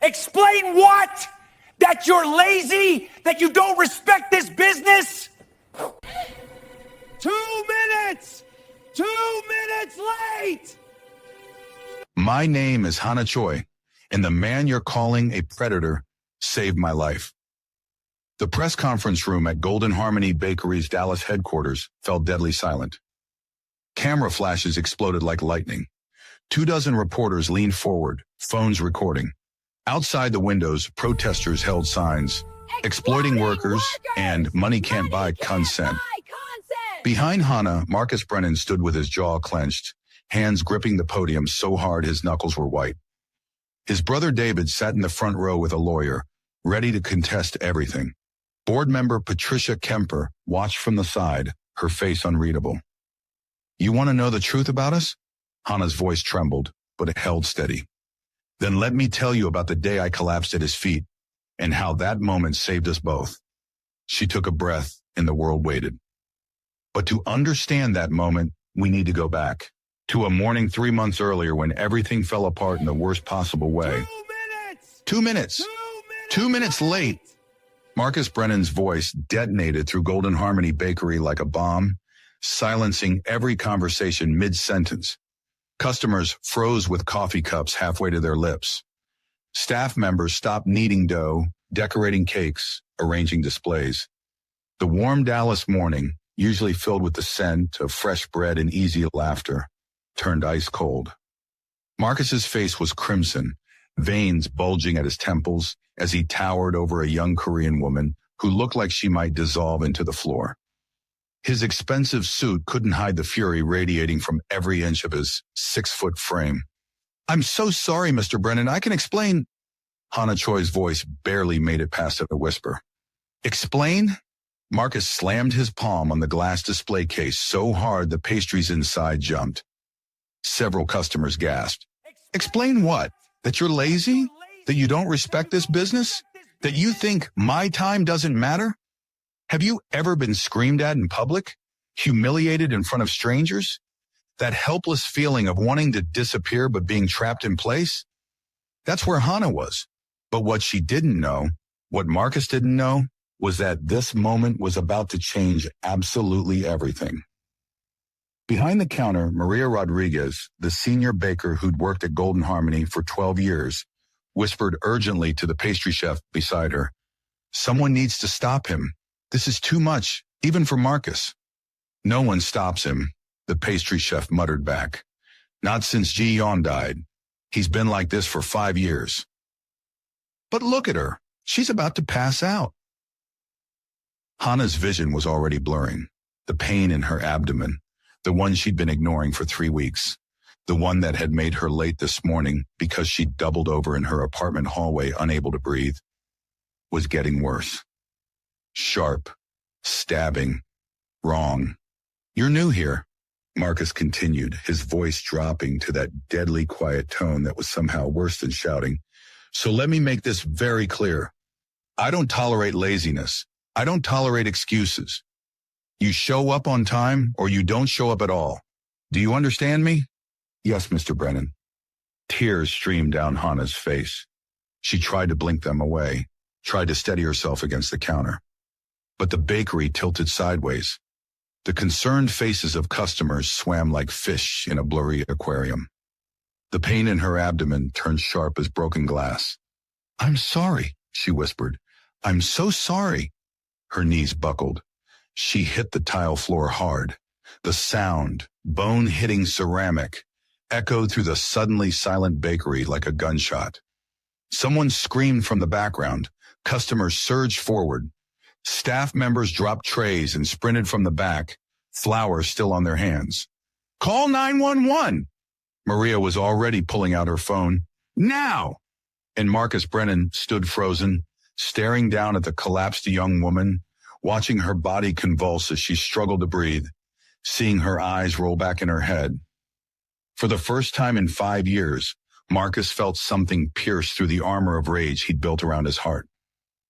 Explain what? That you're lazy? That you don't respect this business? 2 minutes! 2 minutes late! My name is Hana Choi, and the man you're calling a predator saved my life. The press conference room at Golden Harmony Bakery's Dallas headquarters fell deadly silent. Camera flashes exploded like lightning. 24 reporters leaned forward, phones recording. Outside the windows, protesters held signs, exploiting workers and money can't buy consent. Behind Hana, Marcus Brennan stood with his jaw clenched, hands gripping the podium so hard his knuckles were white. His brother David sat in the front row with a lawyer, ready to contest everything. Board member Patricia Kemper watched from the side, her face unreadable. You want to know the truth about us? Hana's voice trembled, but it held steady. Then let me tell you about the day I collapsed at his feet and how that moment saved us both. She took a breath and the world waited. But to understand that moment, we need to go back to a morning 3 months earlier when everything fell apart in the worst possible way. 2 minutes! 2 minutes late! Marcus Brennan's voice detonated through Golden Harmony Bakery like a bomb, silencing every conversation mid-sentence. Customers froze with coffee cups halfway to their lips. Staff members stopped kneading dough, decorating cakes, arranging displays. The warm Dallas morning, usually filled with the scent of fresh bread and easy laughter, turned ice cold. Marcus's face was crimson, veins bulging at his temples as he towered over a young Korean woman who looked like she might dissolve into the floor. His expensive suit couldn't hide the fury radiating from every inch of his 6-foot frame. I'm so sorry, Mr. Brennan. I can explain. Hana Choi's voice barely made it past a whisper. Explain? Marcus slammed his palm on the glass display case so hard the pastries inside jumped. Several customers gasped. Explain what? That you're lazy? That you don't respect this business? That you think my time doesn't matter? Have you ever been screamed at in public? Humiliated in front of strangers? That helpless feeling of wanting to disappear but being trapped in place? That's where Hana was. But what she didn't know, what Marcus didn't know, was that this moment was about to change absolutely everything. Behind the counter, Maria Rodriguez, the senior baker who'd worked at Golden Harmony for 12 years, whispered urgently to the pastry chef beside her, "Someone needs to stop him. This is too much, even for Marcus." "No one stops him," the pastry chef muttered back. "Not since Ji-Yeon died. He's been like this for 5 years." "But look at her. She's about to pass out." Hana's vision was already blurring. The pain in her abdomen, the one she'd been ignoring for 3 weeks, the one that had made her late this morning because she'd doubled over in her apartment hallway unable to breathe, was getting worse. Sharp, stabbing, wrong. "You're new here," Marcus continued, his voice dropping to that deadly quiet tone that was somehow worse than shouting. "So let me make this very clear. I don't tolerate laziness. I don't tolerate excuses. You show up on time or you don't show up at all. Do you understand me?" "Yes, Mr. Brennan." Tears streamed down Hana's face. She tried to blink them away, tried to steady herself against the counter. But the bakery tilted sideways. The concerned faces of customers swam like fish in a blurry aquarium. The pain in her abdomen turned sharp as broken glass. "I'm sorry," she whispered. "I'm so sorry." Her knees buckled. She hit the tile floor hard. The sound, bone-hitting ceramic, echoed through the suddenly silent bakery like a gunshot. Someone screamed from the background. Customers surged forward. Staff members dropped trays and sprinted from the back, flowers still on their hands. "Call 911!" Maria was already pulling out her phone. "Now!" And Marcus Brennan stood frozen, staring down at the collapsed young woman, watching her body convulse as she struggled to breathe, seeing her eyes roll back in her head. For the first time in 5 years, Marcus felt something pierce through the armor of rage he'd built around his heart.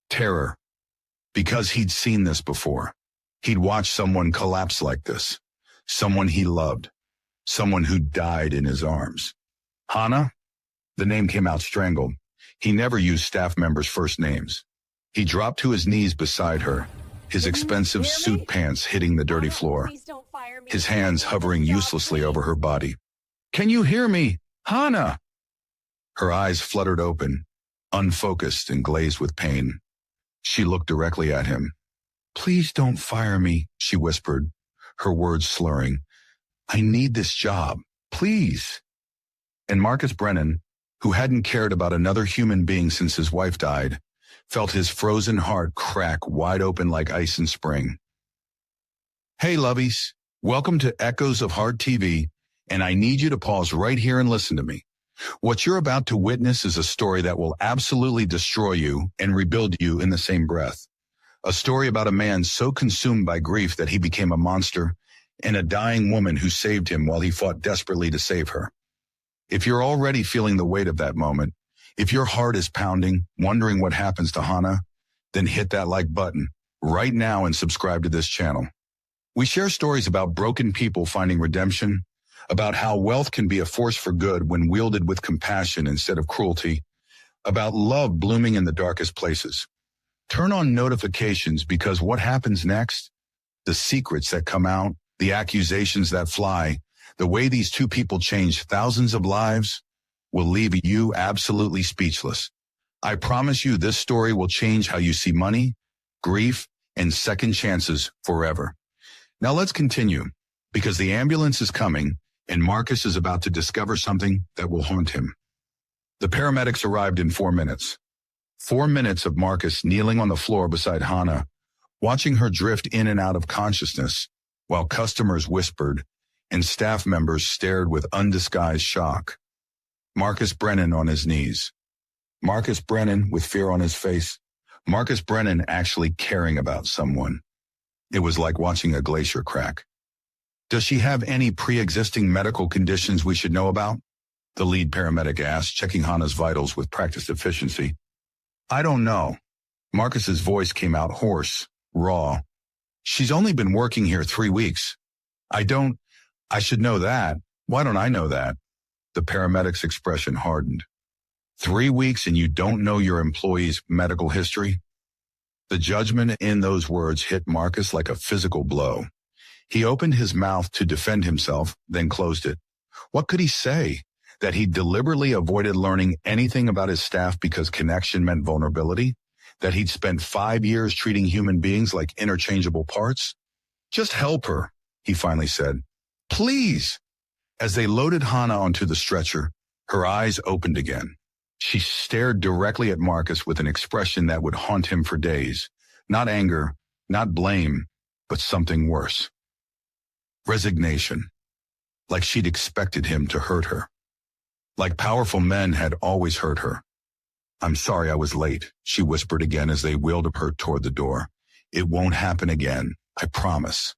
Terror. Because he'd seen this before. He'd watched someone collapse like this. Someone he loved. Someone who died in his arms. Hana? The name came out strangled. He never used staff members' first names. He dropped to his knees beside her, his expensive suit pants hitting the dirty floor, his hands hovering uselessly over her body. "Can you hear me, Hana?" Her eyes fluttered open, unfocused and glazed with pain. She looked directly at him. "Please don't fire me," she whispered, her words slurring. "I need this job, please." And Marcus Brennan, who hadn't cared about another human being since his wife died, felt his frozen heart crack wide open like ice in spring. "Hey, lovies, welcome to Echoes of Hard TV, and I need you to pause right here and listen to me. What you're about to witness is a story that will absolutely destroy you and rebuild you in the same breath. A story about a man so consumed by grief that he became a monster, and a dying woman who saved him while he fought desperately to save her. If you're already feeling the weight of that moment, if your heart is pounding, wondering what happens to Hana, then hit that like button right now and subscribe to this channel. We share stories about broken people finding redemption, about how wealth can be a force for good when wielded with compassion instead of cruelty, about love blooming in the darkest places. Turn on notifications because what happens next, the secrets that come out, the accusations that fly, the way these two people changed thousands of lives, will leave you absolutely speechless. I promise you this story will change how you see money, grief, and second chances forever. Now let's continue, because the ambulance is coming, and Marcus is about to discover something that will haunt him. The paramedics arrived in 4 minutes. 4 minutes of Marcus kneeling on the floor beside Hana, watching her drift in and out of consciousness, while customers whispered and staff members stared with undisguised shock. Marcus Brennan on his knees. Marcus Brennan with fear on his face. Marcus Brennan actually caring about someone. It was like watching a glacier crack. "Does she have any pre-existing medical conditions we should know about?" the lead paramedic asked, checking Hana's vitals with practiced efficiency. "I don't know." Marcus's voice came out hoarse, raw. "She's only been working here 3 weeks. I should know that. Why don't I know that?" The paramedic's expression hardened. 3 weeks and you don't know your employee's medical history? The judgment in those words hit Marcus like a physical blow. He opened his mouth to defend himself, then closed it. What could he say? That he deliberately avoided learning anything about his staff because connection meant vulnerability? That he'd spent 5 years treating human beings like interchangeable parts? "Just help her," he finally said. "Please." As they loaded Hana onto the stretcher, her eyes opened again. She stared directly at Marcus with an expression that would haunt him for days. Not anger, not blame, but something worse. Resignation. Like she'd expected him to hurt her. Like powerful men had always hurt her. "I'm sorry I was late," she whispered again as they wheeled her toward the door. "It won't happen again, I promise."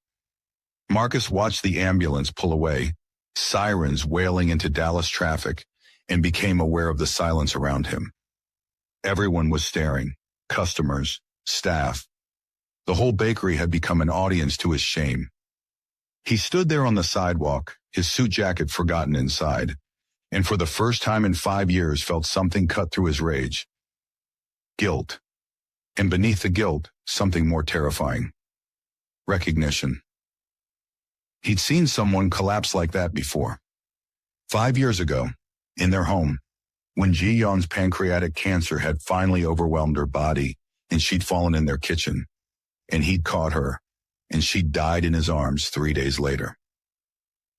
Marcus watched the ambulance pull away, sirens wailing into Dallas traffic, and became aware of the silence around him. Everyone was staring, customers, staff. The whole bakery had become an audience to his shame. He stood there on the sidewalk, his suit jacket forgotten inside, and for the first time in 5 years felt something cut through his rage. Guilt. And beneath the guilt, something more terrifying. Recognition. He'd seen someone collapse like that before. 5 years ago, in their home, when Ji-Yeon's pancreatic cancer had finally overwhelmed her body and she'd fallen in their kitchen, and he'd caught her, and she died in his arms 3 days later.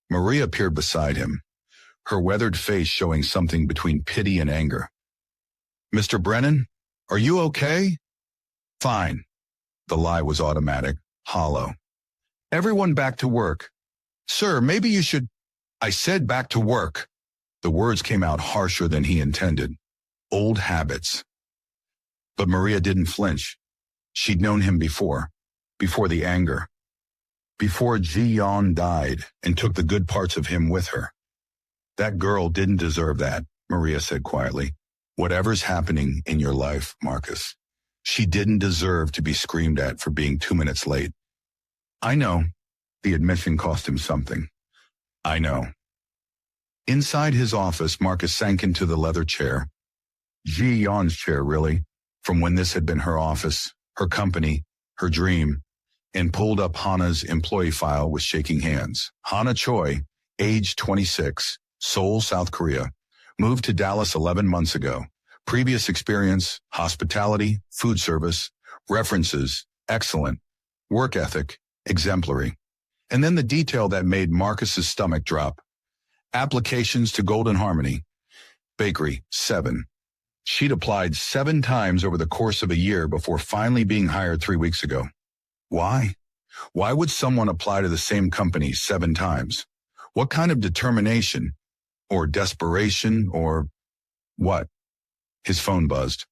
Maria appeared beside him, her weathered face showing something between pity and anger. "Mr. Brennan, are you okay?" "Fine." The lie was automatic, hollow. "Everyone back to work." "Sir, maybe you should—" "I said back to work." The words came out harsher than he intended. Old habits. But Maria didn't flinch. She'd known him before the anger, before Ji-Yeon died and took the good parts of him with her. "That girl didn't deserve that," Maria said quietly. "Whatever's happening in your life, Marcus, she didn't deserve to be screamed at for being 2 minutes late." "I know." The admission cost him something. "I know." Inside his office, Marcus sank into the leather chair. Ji-Yeon's chair, really, from when this had been her office, her company, her dream, and pulled up Hana's employee file with shaking hands. Hana Choi, age 26, Seoul, South Korea, moved to Dallas 11 months ago. Previous experience, hospitality, food service, references, excellent, work ethic, exemplary. And then the detail that made Marcus's stomach drop. Applications to Golden Harmony Bakery, 7. She'd applied 7 times over the course of a year before finally being hired 3 weeks ago. Why? Why would someone apply to the same company 7 times? What kind of determination, or desperation, or what? His phone buzzed.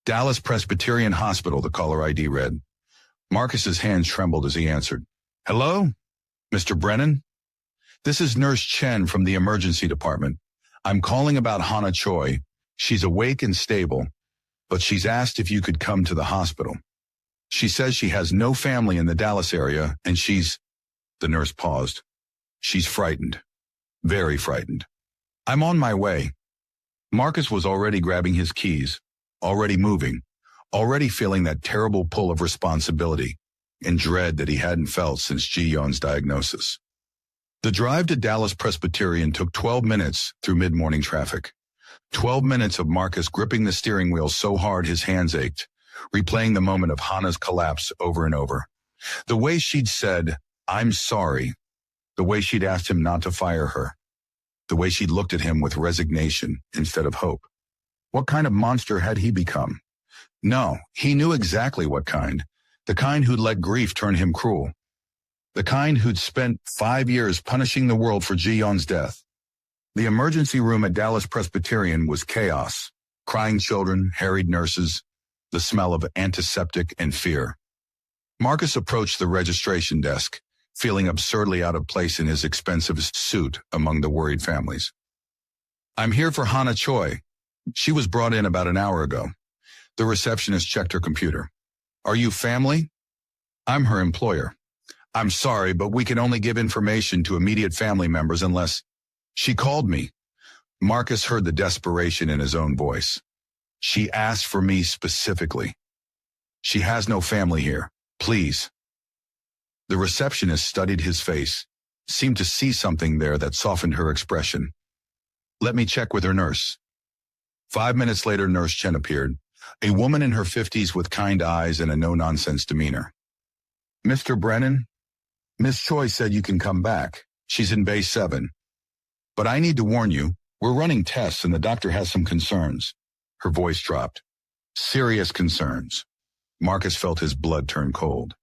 Dallas Presbyterian Hospital, the caller ID read. Marcus's hands trembled as he answered. Hello? Mr. Brennan? This is Nurse Chen from the emergency department. I'm calling about Hana Choi. She's awake and stable, but she's asked if you could come to the hospital. She says she has no family in the Dallas area, and the nurse paused. She's frightened. Very frightened. I'm on my way. Marcus was already grabbing his keys, already moving, already feeling that terrible pull of responsibility and dread that he hadn't felt since Ji-Yeon's diagnosis. The drive to Dallas Presbyterian took 12 minutes through mid-morning traffic. 12 minutes of Marcus gripping the steering wheel so hard his hands ached, replaying the moment of Hana's collapse over and over. The way she'd said, I'm sorry. The way she'd asked him not to fire her. The way she'd looked at him with resignation instead of hope. What kind of monster had he become? No, he knew exactly what kind. The kind who'd let grief turn him cruel. The kind who'd spent 5 years punishing the world for Ji-Yeon's death. The emergency room at Dallas Presbyterian was chaos. Crying children, harried nurses, the smell of antiseptic and fear. Marcus approached the registration desk, feeling absurdly out of place in his expensive suit among the worried families. I'm here for Hana Choi. She was brought in about an hour ago. The receptionist checked her computer. Are you family? I'm her employer. I'm sorry, but we can only give information to immediate family members unless... She called me. Marcus heard the desperation in his own voice. She asked for me specifically. She has no family here. Please. The receptionist studied his face, seemed to see something there that softened her expression. Let me check with her nurse. 5 minutes later, Nurse Chen appeared, a woman in her 50s with kind eyes and a no-nonsense demeanor. Mr. Brennan, Miss Choi said you can come back. She's in Bay 7. But I need to warn you, we're running tests and the doctor has some concerns. Her voice dropped. Serious concerns. Marcus felt his blood turn cold.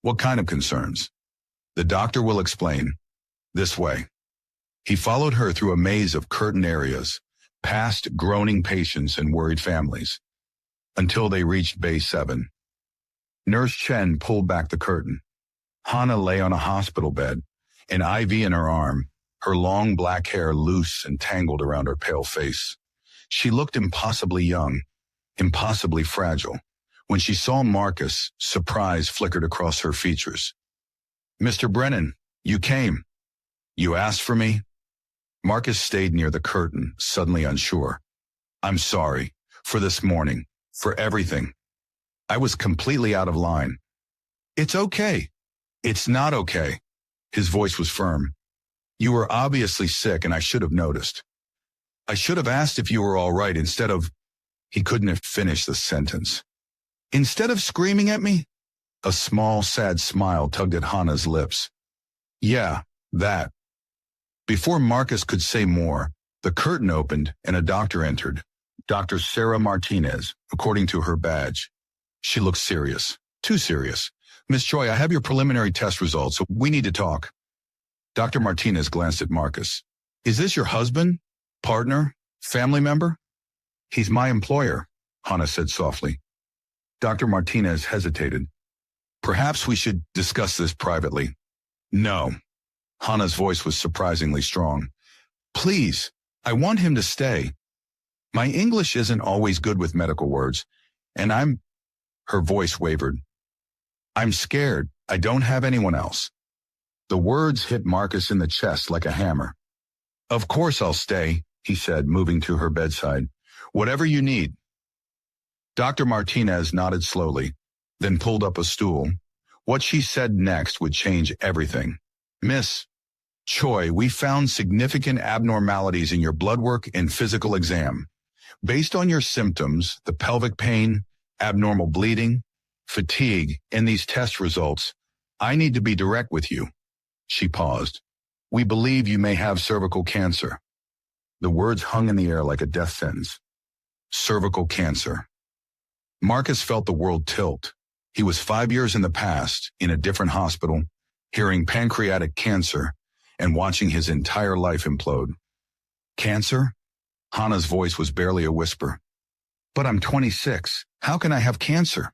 What kind of concerns? The doctor will explain. This way. He followed her through a maze of curtained areas, past groaning patients and worried families, until they reached Bay 7. Nurse Chen pulled back the curtain. Hana lay on a hospital bed, an IV in her arm, her long black hair loose and tangled around her pale face. She looked impossibly young, impossibly fragile. When she saw Marcus, surprise flickered across her features. Mr. Brennan, you came. You asked for me? Marcus stayed near the curtain, suddenly unsure. I'm sorry, for this morning, for everything. I was completely out of line. It's okay. It's not okay. His voice was firm. You were obviously sick and I should have noticed. I should have asked if you were all right instead of... He couldn't have finished the sentence. Instead of screaming at me? A small, sad smile tugged at Hana's lips. Yeah, that. Before Marcus could say more, the curtain opened and a doctor entered. Dr. Sarah Martinez, according to her badge. She looked serious. Too serious. Miss Choi, I have your preliminary test results, so we need to talk. Dr. Martinez glanced at Marcus. Is this your husband? Partner? Family member? He's my employer, Hana said softly. Dr. Martinez hesitated. Perhaps we should discuss this privately. No. Hana's voice was surprisingly strong. Please, I want him to stay. My English isn't always good with medical words, and Her voice wavered. I'm scared. I don't have anyone else. The words hit Marcus in the chest like a hammer. Of course I'll stay, he said, moving to her bedside. Whatever you need. Dr. Martinez nodded slowly, then pulled up a stool. What she said next would change everything. Miss Choi, we found significant abnormalities in your blood work and physical exam. Based on your symptoms, the pelvic pain, abnormal bleeding, fatigue, and these test results, I need to be direct with you. She paused. We believe you may have cervical cancer. The words hung in the air like a death sentence. Cervical cancer. Marcus felt the world tilt. He was 5 years in the past, in a different hospital, hearing pancreatic cancer, and watching his entire life implode. Cancer? Hana's voice was barely a whisper. But I'm 26. How can I have cancer?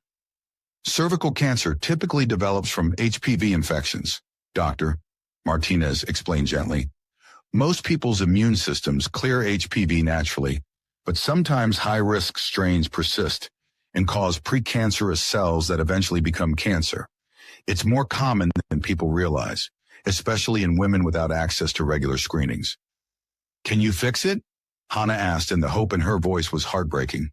Cervical cancer typically develops from HPV infections, Dr. Martinez explained gently. Most people's immune systems clear HPV naturally, but sometimes high-risk strains persist and cause precancerous cells that eventually become cancer. It's more common than people realize, especially in women without access to regular screenings. Can you fix it? Hana asked, and the hope in her voice was heartbreaking.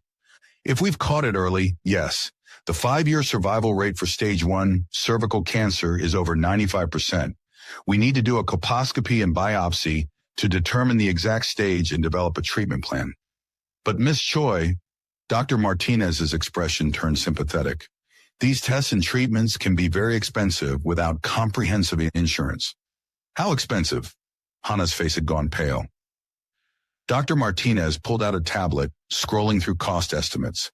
If we've caught it early, yes. The 5-year survival rate for stage 1 cervical cancer is over 95%. We need to do a colposcopy and biopsy to determine the exact stage and develop a treatment plan. But Miss Choi, Dr. Martinez's expression turned sympathetic. These tests and treatments can be very expensive without comprehensive insurance. How expensive? Hana's face had gone pale. Dr. Martinez pulled out a tablet, scrolling through cost estimates.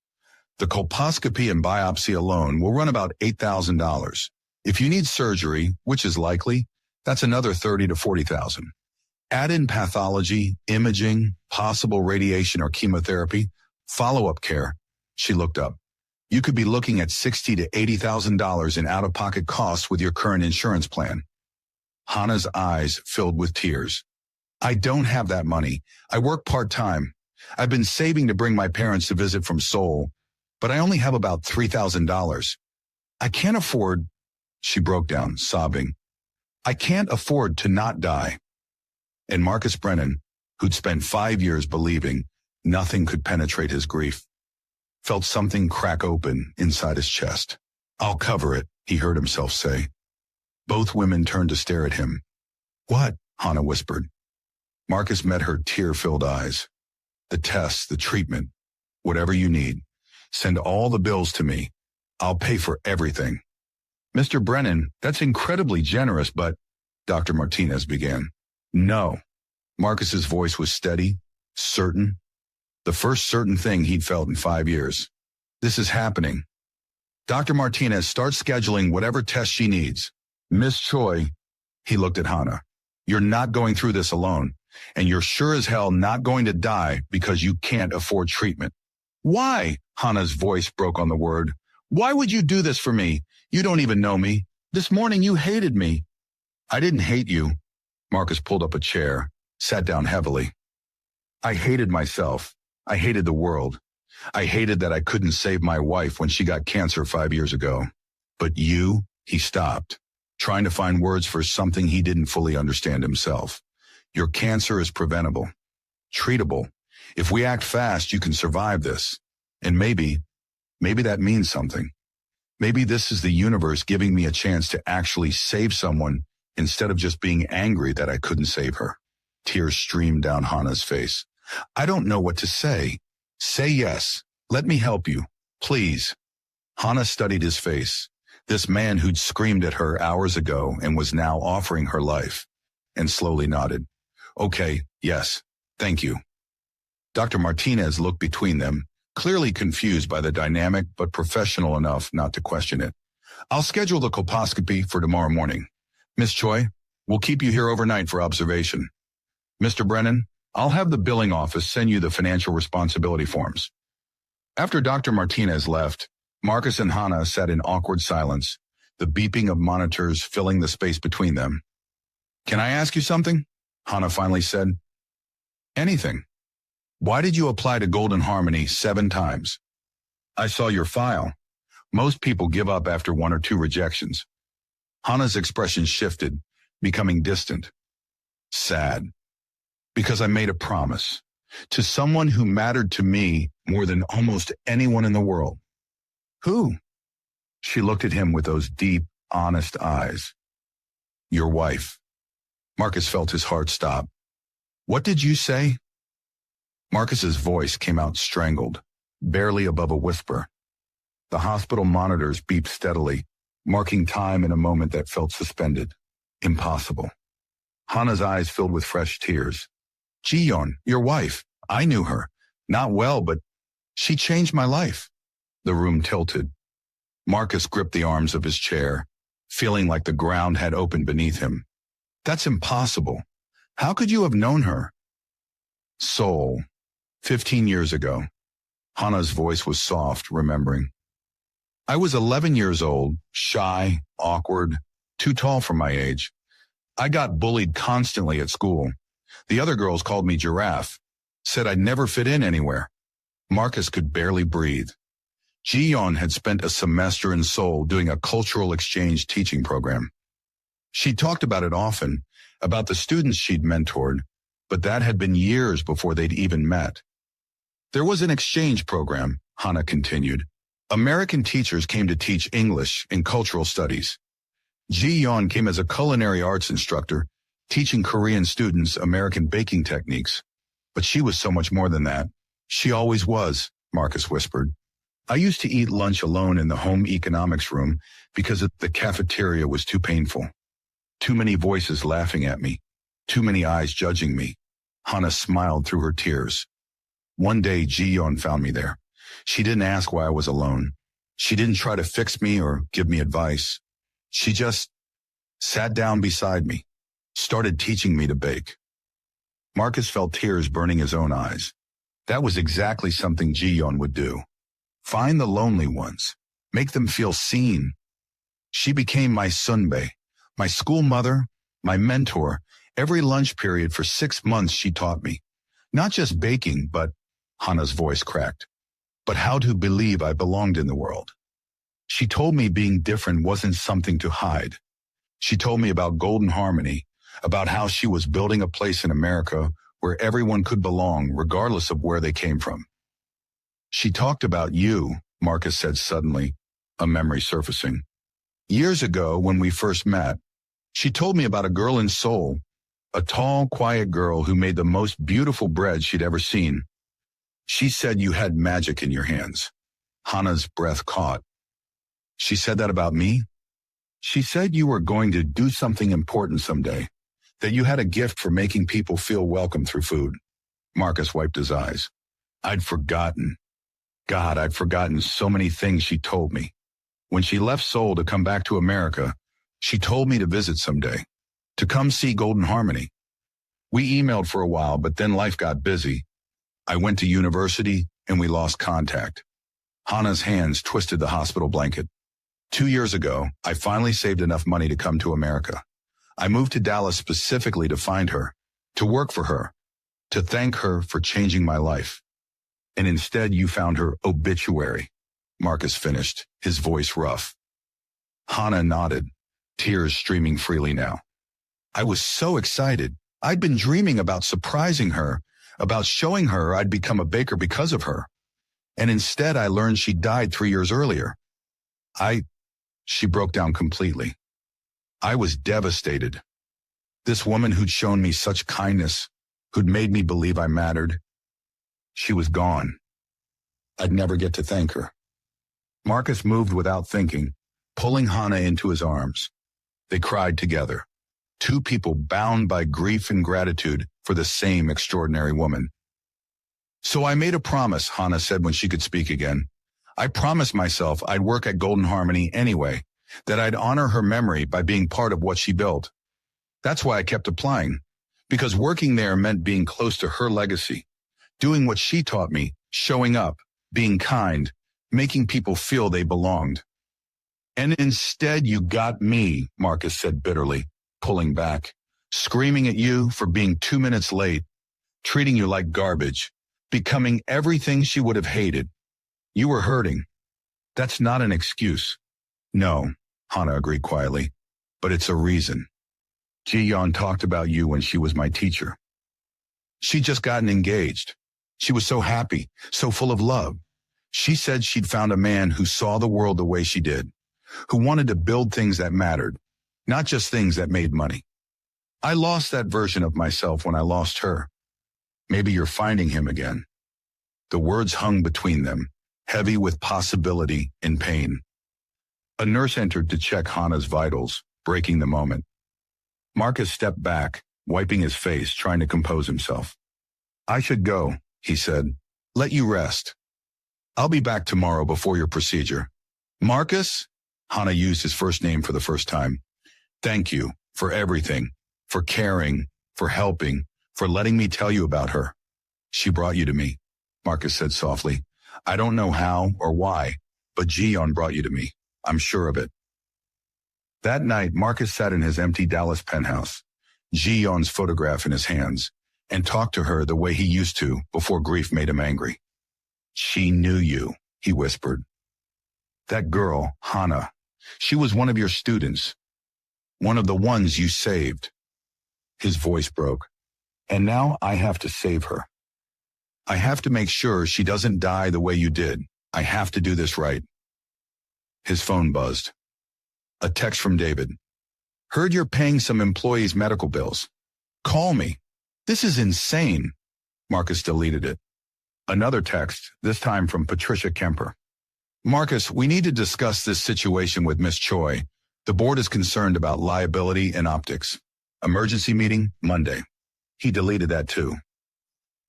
The colposcopy and biopsy alone will run about $8,000. If you need surgery, which is likely, that's another $30,000 to $40,000. Add in pathology, imaging, possible radiation or chemotherapy, follow-up care. She looked up. You could be looking at $60,000 to $80,000 in out-of-pocket costs with your current insurance plan. Hana's eyes filled with tears. I don't have that money. I work part-time. I've been saving to bring my parents to visit from Seoul, but I only have about $3,000. I can't afford, she broke down, sobbing. I can't afford to not die. And Marcus Brennan, who'd spent 5 years believing nothing could penetrate his grief, felt something crack open inside his chest. I'll cover it, he heard himself say. Both women turned to stare at him. What? Hana whispered. Marcus met her tear-filled eyes. The tests, the treatment, whatever you need. Send all the bills to me. I'll pay for everything. Mr. Brennan, that's incredibly generous, but Dr. Martinez began. No. Marcus's voice was steady, certain. The first certain thing he'd felt in 5 years. This is happening. Dr. Martinez, start scheduling whatever test she needs. Miss Choi, he looked at Hana. You're not going through this alone, and you're sure as hell not going to die because you can't afford treatment. Why? Hana's voice broke on the word. Why would you do this for me? You don't even know me. This morning you hated me. I didn't hate you. Marcus pulled up a chair, sat down heavily. I hated myself. I hated the world. I hated that I couldn't save my wife when she got cancer 5 years ago. But you, he stopped, trying to find words for something he didn't fully understand himself. Your cancer is preventable, treatable. If we act fast, you can survive this. And maybe that means something. Maybe this is the universe giving me a chance to actually save someone instead of just being angry that I couldn't save her. Tears streamed down Hana's face. I don't know what to say. Say yes. Let me help you. Please. Hana studied his face. This man who'd screamed at her hours ago and was now offering her life, and slowly nodded. Okay, yes, thank you. Dr. Martinez looked between them, clearly confused by the dynamic but professional enough not to question it. I'll schedule the colposcopy for tomorrow morning. Miss Choi, we'll keep you here overnight for observation. Mr. Brennan, I'll have the billing office send you the financial responsibility forms. After Dr. Martinez left, Marcus and Hana sat in awkward silence, the beeping of monitors filling the space between them. Can I ask you something? Hana finally said. Anything. Why did you apply to Golden Harmony 7 times? I saw your file. Most people give up after 1 or 2 rejections. Hana's expression shifted, becoming distant. Sad. Because I made a promise. to someone who mattered to me more than almost anyone in the world. Who? She looked at him with those deep, honest eyes. Your wife. Marcus felt his heart stop. What did you say? Marcus's voice came out strangled, barely above a whisper. The hospital monitors beeped steadily, marking time in a moment that felt suspended. Impossible. Hana's eyes filled with fresh tears. Ji-Yeon, your wife. I knew her. Not well, but she changed my life. The room tilted. Marcus gripped the arms of his chair, feeling like the ground had opened beneath him. That's impossible. How could you have known her? Seoul, 15 years ago. Hana's voice was soft, remembering. I was 11 years old, shy, awkward, too tall for my age. I got bullied constantly at school. The other girls called me Giraffe, said I'd never fit in anywhere. Marcus could barely breathe. Ji-Yeon had spent a semester in Seoul doing a cultural exchange teaching program. She talked about it often, about the students she'd mentored, but that had been years before they'd even met. There was an exchange program, Hana continued. American teachers came to teach English and cultural studies. Ji-Yeon came as a culinary arts instructor, teaching Korean students American baking techniques. But she was so much more than that. She always was, Marcus whispered. I used to eat lunch alone in the home economics room because the cafeteria was too painful. Too many voices laughing at me. Too many eyes judging me. Hana smiled through her tears. One day, Ji-Yeon found me there. She didn't ask why I was alone. She didn't try to fix me or give me advice. She just sat down beside me, started teaching me to bake. Marcus felt tears burning his own eyes. That was exactly something Ji-Yeon would do. Find the lonely ones. Make them feel seen. She became my sunbae, my school mother, my mentor. Every lunch period for 6 months she taught me. Not just baking, but, Hana's voice cracked, but how to believe I belonged in the world. She told me being different wasn't something to hide. She told me about Golden Harmony, about how she was building a place in America where everyone could belong, regardless of where they came from. She talked about you, Marcus said suddenly, a memory surfacing. Years ago, when we first met, she told me about a girl in Seoul, a tall, quiet girl who made the most beautiful bread she'd ever seen. She said you had magic in your hands. Hana's breath caught. She said that about me? She said you were going to do something important someday, that you had a gift for making people feel welcome through food. Marcus wiped his eyes. I'd forgotten. God, I'd forgotten so many things she told me. When she left Seoul to come back to America, she told me to visit someday, to come see Golden Harmony. We emailed for a while, but then life got busy. I went to university and we lost contact. Hana's hands twisted the hospital blanket. 2 years ago, I finally saved enough money to come to America. I moved to Dallas specifically to find her, to work for her, to thank her for changing my life. And instead you found her obituary, Marcus finished, his voice rough. Hana nodded, tears streaming freely now. I was so excited. I'd been dreaming about surprising her, about showing her I'd become a baker because of her. And instead I learned she died 3 years earlier. She broke down completely. I was devastated. This woman who'd shown me such kindness, who'd made me believe I mattered, she was gone. I'd never get to thank her. Marcus moved without thinking, pulling Hana into his arms. They cried together. Two people bound by grief and gratitude for the same extraordinary woman. So I made a promise, Hana said when she could speak again. I promised myself I'd work at Golden Harmony anyway, that I'd honor her memory by being part of what she built. That's why I kept applying, because working there meant being close to her legacy, doing what she taught me, showing up, being kind, making people feel they belonged. And instead you got me, Marcus said bitterly, pulling back, screaming at you for being 2 minutes late, treating you like garbage, becoming everything she would have hated. You were hurting. That's not an excuse. No, Hana agreed quietly, but it's a reason. Ji-Yeon talked about you when she was my teacher. She'd just gotten engaged. She was so happy, so full of love. She said she'd found a man who saw the world the way she did, who wanted to build things that mattered, not just things that made money. I lost that version of myself when I lost her. Maybe you're finding him again. The words hung between them, heavy with possibility and pain. A nurse entered to check Hana's vitals, breaking the moment. Marcus stepped back, wiping his face, trying to compose himself. I should go, he said. Let you rest. I'll be back tomorrow before your procedure. Marcus? Hana used his first name for the first time. Thank you for everything, for caring, for helping, for letting me tell you about her. She brought you to me, Marcus said softly. I don't know how or why, but Ji-Yeon brought you to me. I'm sure of it. That night, Marcus sat in his empty Dallas penthouse, Ji-Yeon's photograph in his hands, and talked to her the way he used to before grief made him angry. She knew you, he whispered. That girl, Hana, she was one of your students, one of the ones you saved. His voice broke. And now I have to save her. I have to make sure she doesn't die the way you did. I have to do this right. His phone buzzed. A text from David. Heard you're paying some employees' medical bills. Call me. This is insane. Marcus deleted it. Another text, this time from Patricia Kemper. Marcus, we need to discuss this situation with Miss Choi. The board is concerned about liability and optics. Emergency meeting, Monday. He deleted that too.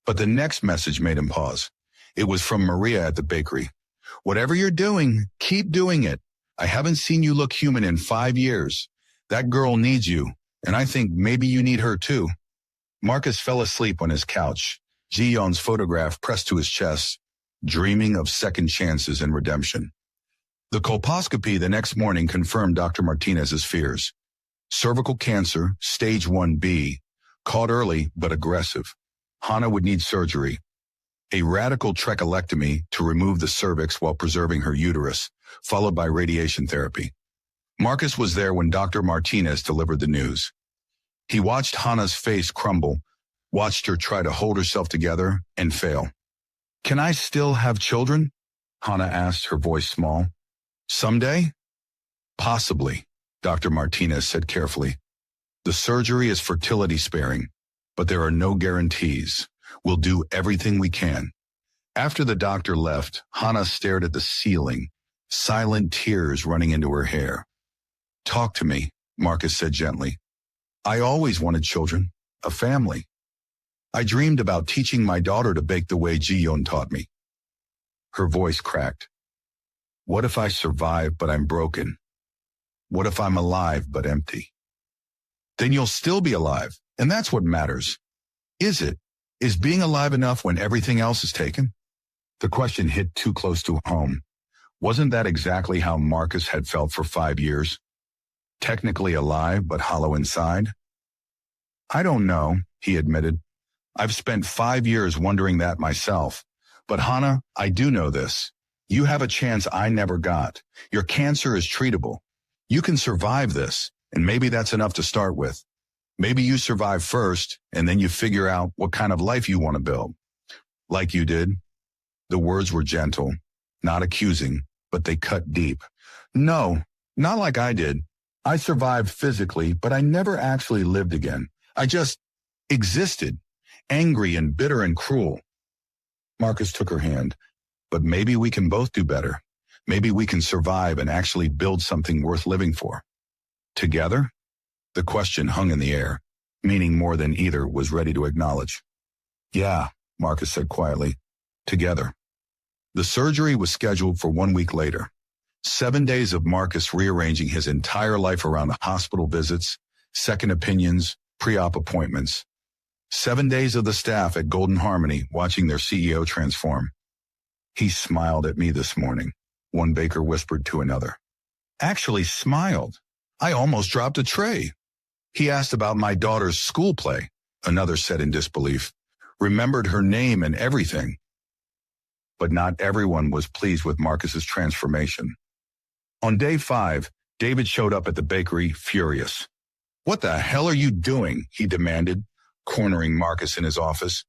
But the next message made him pause. It was from Maria at the bakery. Whatever you're doing, keep doing it. I haven't seen you look human in 5 years. That girl needs you, and I think maybe you need her too. Marcus fell asleep on his couch, Ji-Yeon's photograph pressed to his chest, dreaming of second chances and redemption. The colposcopy the next morning confirmed Dr. Martinez's fears. Cervical cancer, stage 1B, caught early but aggressive. Hana would need surgery, a radical trachelectomy to remove the cervix while preserving her uterus, followed by radiation therapy. Marcus was there when Dr. Martinez delivered the news. He watched Hana's face crumble, watched her try to hold herself together and fail. Can I still have children? Hana asked, her voice small. Someday? Possibly, Dr. Martinez said carefully. The surgery is fertility sparing, but there are no guarantees. We'll do everything we can. After the doctor left, Hana stared at the ceiling, silent tears running into her hair. Talk to me, Marcus said gently. I always wanted children, a family. I dreamed about teaching my daughter to bake the way Ji-Yeon taught me. Her voice cracked. What if I survive but I'm broken? What if I'm alive but empty? Then you'll still be alive, and that's what matters. Is it? Is being alive enough when everything else is taken? The question hit too close to home. Wasn't that exactly how Marcus had felt for 5 years? Technically alive, but hollow inside? I don't know, he admitted. I've spent 5 years wondering that myself. But Hana, I do know this. You have a chance I never got. Your cancer is treatable. You can survive this, and maybe that's enough to start with. Maybe you survive first, and then you figure out what kind of life you want to build. Like you did. The words were gentle, not accusing, but they cut deep. No, not like I did. I survived physically, but I never actually lived again. I just existed, angry and bitter and cruel. Marcus took her hand. But maybe we can both do better. Maybe we can survive and actually build something worth living for. Together? The question hung in the air, meaning more than either was ready to acknowledge. Yeah, Marcus said quietly. Together. The surgery was scheduled for 1 week later. 7 days of Marcus rearranging his entire life around the hospital visits, second opinions, pre-op appointments. 7 days of the staff at Golden Harmony watching their CEO transform. He smiled at me this morning, one baker whispered to another. Actually smiled. I almost dropped a tray. He asked about my daughter's school play, another said in disbelief. Remembered her name and everything. But not everyone was pleased with Marcus's transformation. On day 5, David showed up at the bakery furious. What the hell are you doing? He demanded, cornering Marcus in his office.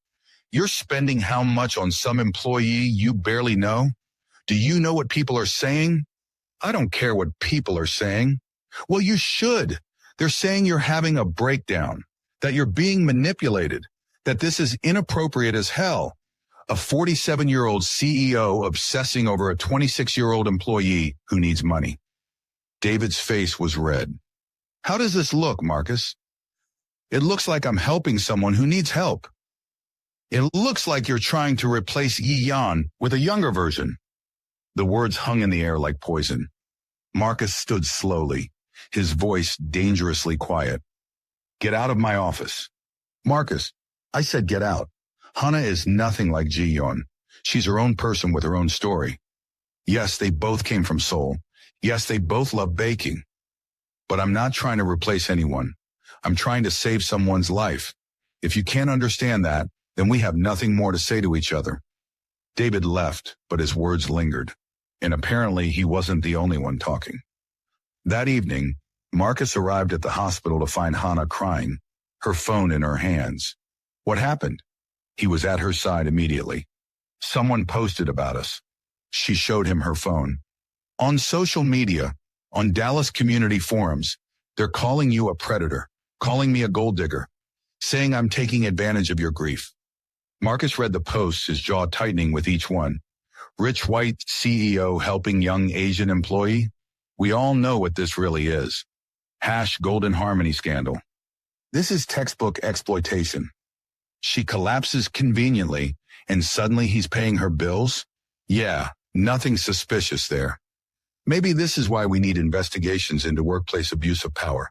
You're spending how much on some employee you barely know? Do you know what people are saying? I don't care what people are saying. Well, you should. They're saying you're having a breakdown, that you're being manipulated, that this is inappropriate as hell. A 47-year-old CEO obsessing over a 26-year-old employee who needs money. David's face was red. How does this look, Marcus? It looks like I'm helping someone who needs help. It looks like you're trying to replace Ji-Yeon with a younger version. The words hung in the air like poison. Marcus stood slowly, his voice dangerously quiet. Get out of my office. Marcus, I said get out. Hana is nothing like Ji-Yeon. She's her own person with her own story. Yes, they both came from Seoul. Yes, they both love baking. But I'm not trying to replace anyone. I'm trying to save someone's life. If you can't understand that, then we have nothing more to say to each other. David left, but his words lingered. And apparently he wasn't the only one talking. That evening, Marcus arrived at the hospital to find Hana crying, her phone in her hands. What happened? He was at her side immediately. Someone posted about us. She showed him her phone. On social media, on Dallas community forums, they're calling you a predator, calling me a gold digger, saying I'm taking advantage of your grief. Marcus read the posts, his jaw tightening with each one. Rich white CEO helping young Asian employee? We all know what this really is. Golden Harmony scandal. This is textbook exploitation. She collapses conveniently, and suddenly he's paying her bills? Yeah, nothing suspicious there. Maybe this is why we need investigations into workplace abuse of power.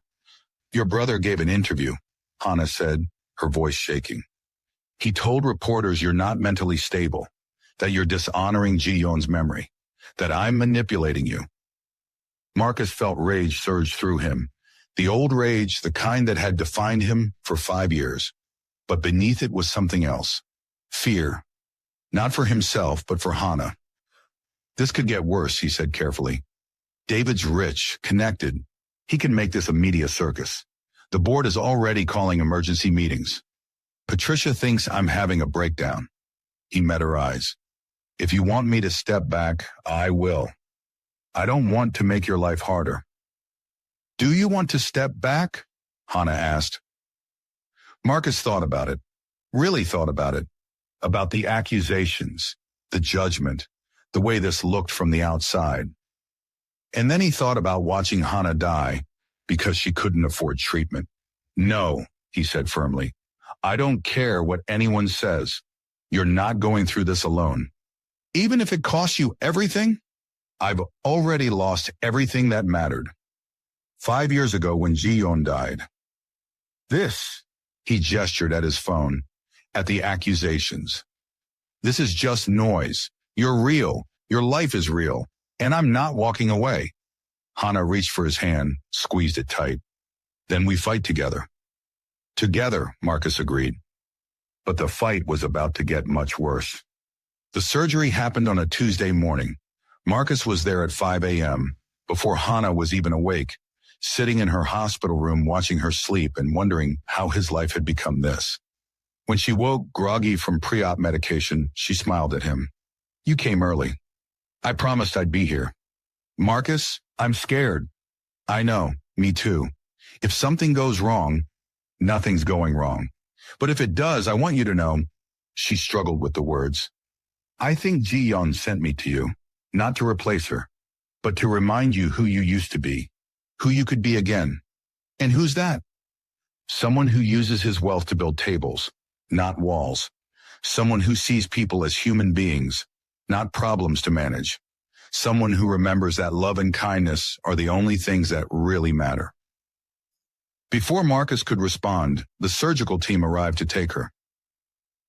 Your brother gave an interview, Hana said, her voice shaking. He told reporters you're not mentally stable, that you're dishonoring Ji-Yeon's memory, that I'm manipulating you. Marcus felt rage surge through him, the old rage, the kind that had defined him for 5 years. But beneath it was something else. Fear. Not for himself, but for Hana. This could get worse, he said carefully. David's rich, connected. He can make this a media circus. The board is already calling emergency meetings. Patricia thinks I'm having a breakdown. He met her eyes. If you want me to step back, I will. I don't want to make your life harder. Do you want to step back? Hana asked. Marcus thought about it, really thought about it, about the accusations, the judgment, the way this looked from the outside. And then he thought about watching Hana die because she couldn't afford treatment. No, he said firmly. I don't care what anyone says. You're not going through this alone. Even if it costs you everything, I've already lost everything that mattered. 5 years ago when Ji-Yeon died. This, he gestured at his phone, at the accusations. This is just noise. You're real. Your life is real. And I'm not walking away. Hana reached for his hand, squeezed it tight. Then we fight together. Together, Marcus agreed. But the fight was about to get much worse. The surgery happened on a Tuesday morning. Marcus was there at 5 a.m., before Hana was even awake, sitting in her hospital room watching her sleep and wondering how his life had become this. When she woke groggy from pre-op medication, she smiled at him. You came early. I promised I'd be here. Marcus, I'm scared. I know, me too. If something goes wrong, nothing's going wrong. But if it does, I want you to know, she struggled with the words. I think Ji-Yeon sent me to you, not to replace her, but to remind you who you used to be, who you could be again. And who's that? Someone who uses his wealth to build tables, not walls. Someone who sees people as human beings, not problems to manage. Someone who remembers that love and kindness are the only things that really matter. Before Marcus could respond, the surgical team arrived to take her.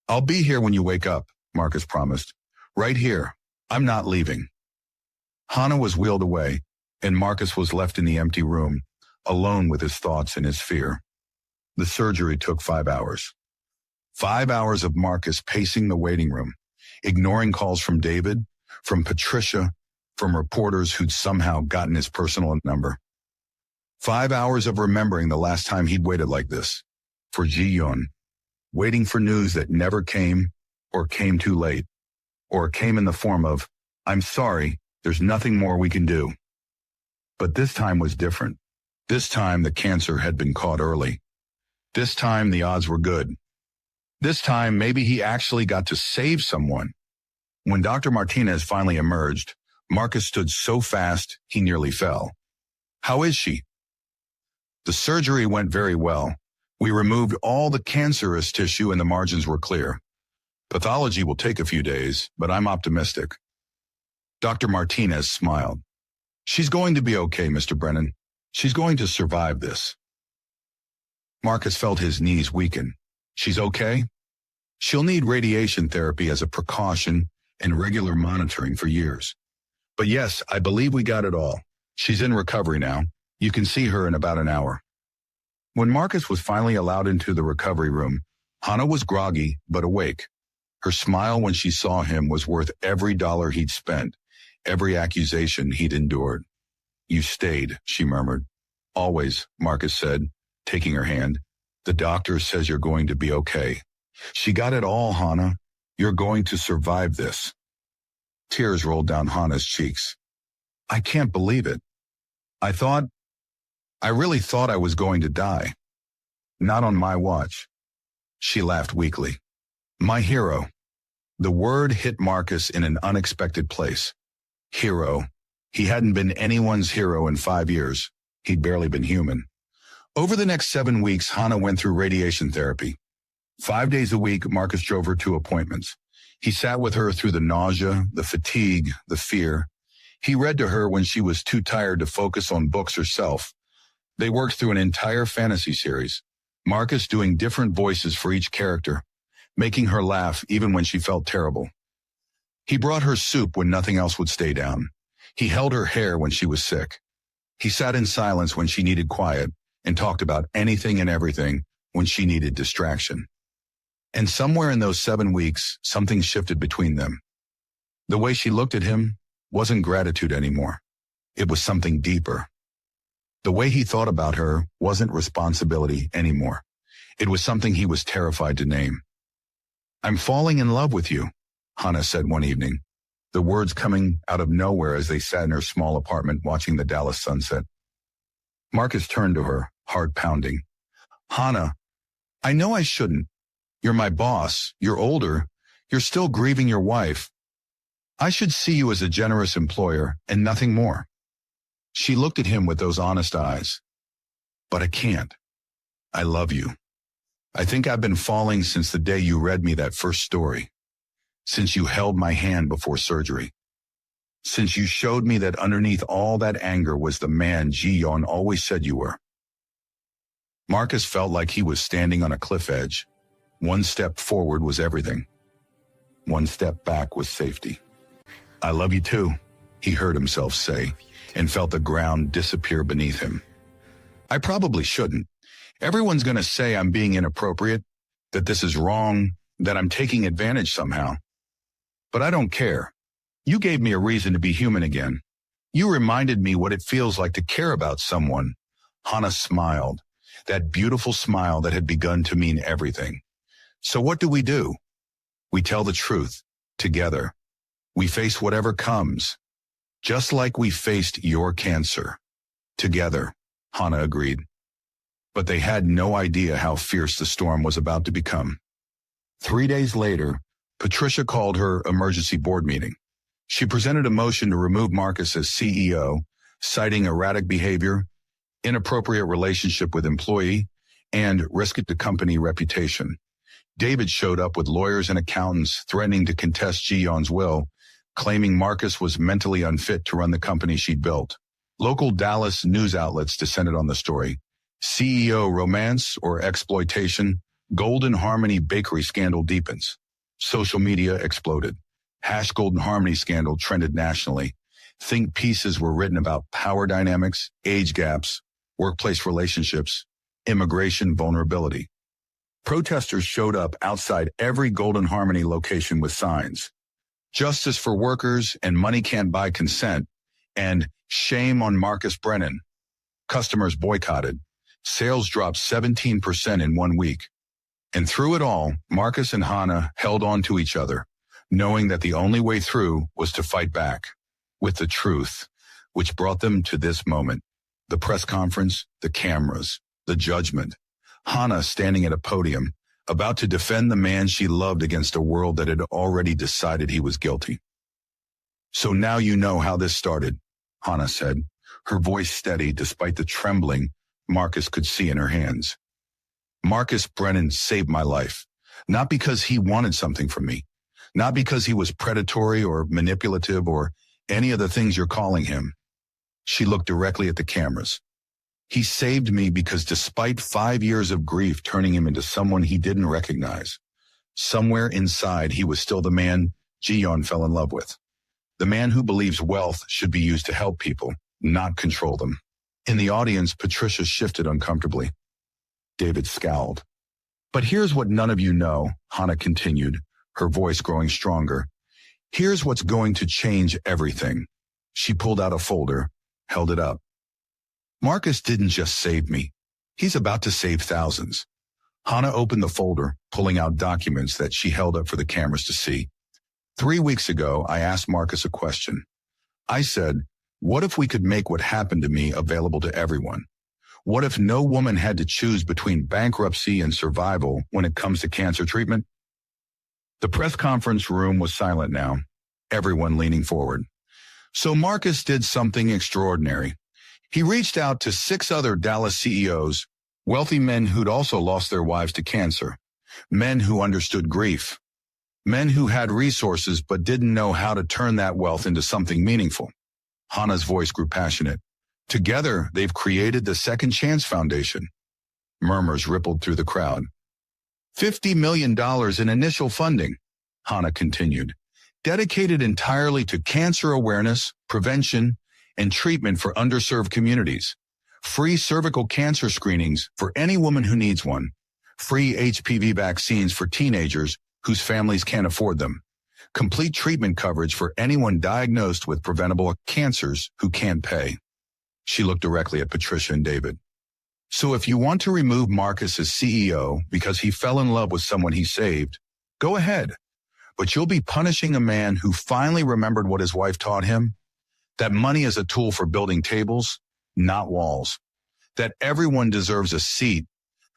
I'll be here when you wake up, Marcus promised. Right here. I'm not leaving. Hana was wheeled away, and Marcus was left in the empty room, alone with his thoughts and his fear. The surgery took 5 hours. 5 hours of Marcus pacing the waiting room, ignoring calls from David, from Patricia, from reporters who'd somehow gotten his personal number. 5 hours of remembering the last time he'd waited like this, for Ji-Yeon, waiting for news that never came, or came too late, or came in the form of, I'm sorry, there's nothing more we can do. But this time was different. This time the cancer had been caught early. This time the odds were good. This time maybe he actually got to save someone. When Dr. Martinez finally emerged, Marcus stood so fast he nearly fell. How is she? The surgery went very well. We removed all the cancerous tissue and the margins were clear. Pathology will take a few days, but I'm optimistic. Dr. Martinez smiled. She's going to be okay, Mr. Brennan. She's going to survive this. Marcus felt his knees weaken. She's okay? She'll need radiation therapy as a precaution and regular monitoring for years. But yes, I believe we got it all. She's in recovery now. You can see her in about an hour. When Marcus was finally allowed into the recovery room, Hana was groggy but awake. Her smile when she saw him was worth every dollar he'd spent, every accusation he'd endured. You stayed, she murmured. Always, Marcus said, taking her hand. The doctor says you're going to be okay. She got it all, Hana. You're going to survive this. Tears rolled down Hana's cheeks. I can't believe it. I really thought I was going to die. Not on my watch. She laughed weakly. My hero. The word hit Marcus in an unexpected place. Hero. He hadn't been anyone's hero in 5 years. He'd barely been human. Over the next 7 weeks, Hana went through radiation therapy. 5 days a week, Marcus drove her to appointments. He sat with her through the nausea, the fatigue, the fear. He read to her when she was too tired to focus on books herself. They worked through an entire fantasy series, Marcus doing different voices for each character, making her laugh even when she felt terrible. He brought her soup when nothing else would stay down. He held her hair when she was sick. He sat in silence when she needed quiet and talked about anything and everything when she needed distraction. And somewhere in those 7 weeks, something shifted between them. The way she looked at him wasn't gratitude anymore. It was something deeper. The way he thought about her wasn't responsibility anymore. It was something he was terrified to name. I'm falling in love with you, Hana said one evening, the words coming out of nowhere as they sat in her small apartment watching the Dallas sunset. Marcus turned to her, heart pounding. Hana, I know I shouldn't. You're my boss. You're older. You're still grieving your wife. I should see you as a generous employer and nothing more. She looked at him with those honest eyes. But I can't. I love you. I think I've been falling since the day you read me that first story. Since you held my hand before surgery. Since you showed me that underneath all that anger was the man Ji-Yeon always said you were. Marcus felt like he was standing on a cliff edge. One step forward was everything. One step back was safety. I love you too, he heard himself say, and felt the ground disappear beneath him. I probably shouldn't. Everyone's going to say I'm being inappropriate, that this is wrong, that I'm taking advantage somehow. But I don't care. You gave me a reason to be human again. You reminded me what it feels like to care about someone. Hana smiled, that beautiful smile that had begun to mean everything. So what do? We tell the truth, together. We face whatever comes, just like we faced your cancer. Together, Hana agreed. But they had no idea how fierce the storm was about to become. 3 days later, Patricia called her emergency board meeting. She presented a motion to remove Marcus as CEO, citing erratic behavior, inappropriate relationship with employee, and risk to company reputation. David showed up with lawyers and accountants threatening to contest Ji-Yeon's will, claiming Marcus was mentally unfit to run the company she'd built. Local Dallas news outlets descended on the story. CEO romance or exploitation, Golden Harmony bakery scandal deepens. Social media exploded. Golden Harmony scandal trended nationally. Think pieces were written about power dynamics, age gaps, workplace relationships, immigration vulnerability. Protesters showed up outside every Golden Harmony location with signs. Justice for workers and money can't buy consent, and shame on Marcus Brennan. Customers boycotted. Sales dropped 17% in 1 week. And through it all, Marcus and Hana held on to each other, knowing that the only way through was to fight back with the truth, which brought them to this moment. The press conference, the cameras, the judgment. Hana standing at a podium, about to defend the man she loved against a world that had already decided he was guilty. So now you know how this started, Hana said, her voice steady despite the trembling Marcus could see in her hands. Marcus Brennan saved my life, not because he wanted something from me, not because he was predatory or manipulative or any of the things you're calling him. She looked directly at the cameras. He saved me because despite 5 years of grief turning him into someone he didn't recognize, somewhere inside he was still the man Ji-Yeon fell in love with. The man who believes wealth should be used to help people, not control them. In the audience, Patricia shifted uncomfortably. David scowled. But here's what none of you know, Hana continued, her voice growing stronger. Here's what's going to change everything. She pulled out a folder, held it up. Marcus didn't just save me. He's about to save thousands. Hana opened the folder, pulling out documents that she held up for the cameras to see. 3 weeks ago, I asked Marcus a question. I said, what if we could make what happened to me available to everyone? What if no woman had to choose between bankruptcy and survival when it comes to cancer treatment? The press conference room was silent now, everyone leaning forward. So Marcus did something extraordinary. He reached out to 6 other Dallas CEOs, wealthy men who'd also lost their wives to cancer, men who understood grief, men who had resources but didn't know how to turn that wealth into something meaningful. Hana's voice grew passionate. Together, they've created the Second Chance Foundation. Murmurs rippled through the crowd. $50 million in initial funding, Hana continued, dedicated entirely to cancer awareness, prevention, and treatment for underserved communities. Free cervical cancer screenings for any woman who needs one. Free HPV vaccines for teenagers whose families can't afford them. Complete treatment coverage for anyone diagnosed with preventable cancers who can't pay. She looked directly at Patricia and David. So if you want to remove Marcus as CEO because he fell in love with someone he saved, go ahead. But you'll be punishing a man who finally remembered what his wife taught him, that money is a tool for building tables, not walls, that everyone deserves a seat,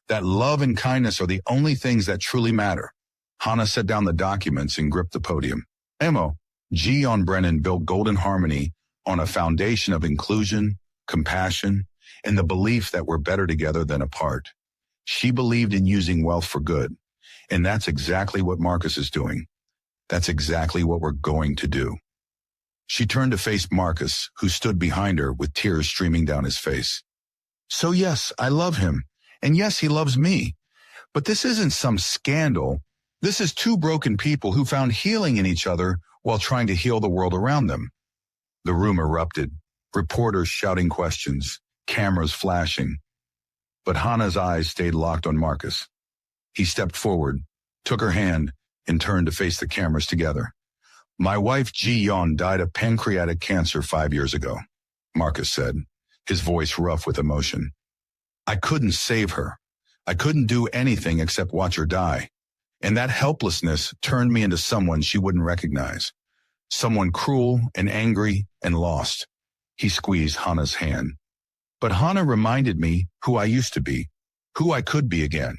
that love and kindness are the only things that truly matter. Hana set down the documents and gripped the podium. Ji-Yeon Brennan built Golden Harmony on a foundation of inclusion, compassion, and the belief that we're better together than apart. She believed in using wealth for good, and that's exactly what Marcus is doing. That's exactly what we're going to do. She turned to face Marcus, who stood behind her with tears streaming down his face. So yes, I love him, and yes, he loves me. But this isn't some scandal. This is 2 broken people who found healing in each other while trying to heal the world around them. The room erupted, reporters shouting questions, cameras flashing. But Hana's eyes stayed locked on Marcus. He stepped forward, took her hand, and turned to face the cameras together. My wife Ji-Yeon died of pancreatic cancer 5 years ago, Marcus said, his voice rough with emotion. I couldn't save her. I couldn't do anything except watch her die. And that helplessness turned me into someone she wouldn't recognize. Someone cruel and angry and lost. He squeezed Hana's hand. But Hana reminded me who I used to be, who I could be again.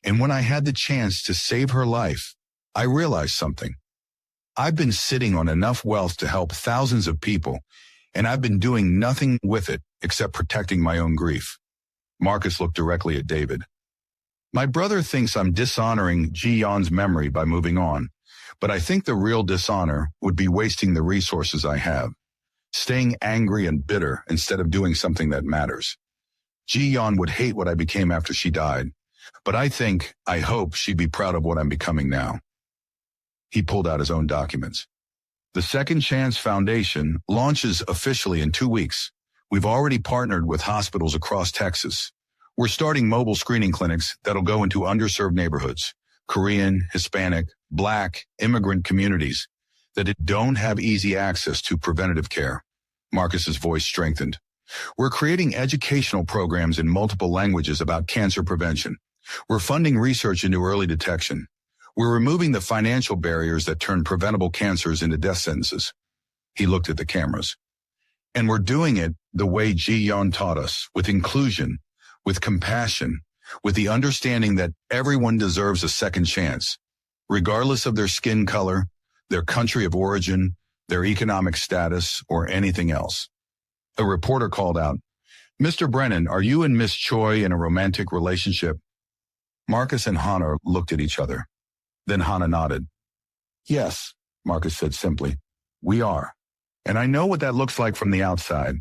And when I had the chance to save her life, I realized something. I've been sitting on enough wealth to help thousands of people, and I've been doing nothing with it except protecting my own grief. Marcus looked directly at David. My brother thinks I'm dishonoring Ji-Yeon's memory by moving on, but I think the real dishonor would be wasting the resources I have, staying angry and bitter instead of doing something that matters. Ji-Yeon would hate what I became after she died, but I hope she'd be proud of what I'm becoming now. He pulled out his own documents. The Second Chance Foundation launches officially in 2 weeks. We've already partnered with hospitals across Texas. We're starting mobile screening clinics that'll go into underserved neighborhoods, Korean, Hispanic, Black, immigrant communities that don't have easy access to preventative care. Marcus's voice strengthened. We're creating educational programs in multiple languages about cancer prevention. We're funding research into early detection. We're removing the financial barriers that turn preventable cancers into death sentences. He looked at the cameras. And we're doing it the way Ji-Yeon taught us, with inclusion, with compassion, with the understanding that everyone deserves a second chance, regardless of their skin color, their country of origin, their economic status, or anything else. A reporter called out, "Mr. Brennan, are you and Miss Choi in a romantic relationship?" Marcus and Hana looked at each other. Then Hana nodded. "Yes," Marcus said simply, "we are. And I know what that looks like from the outside.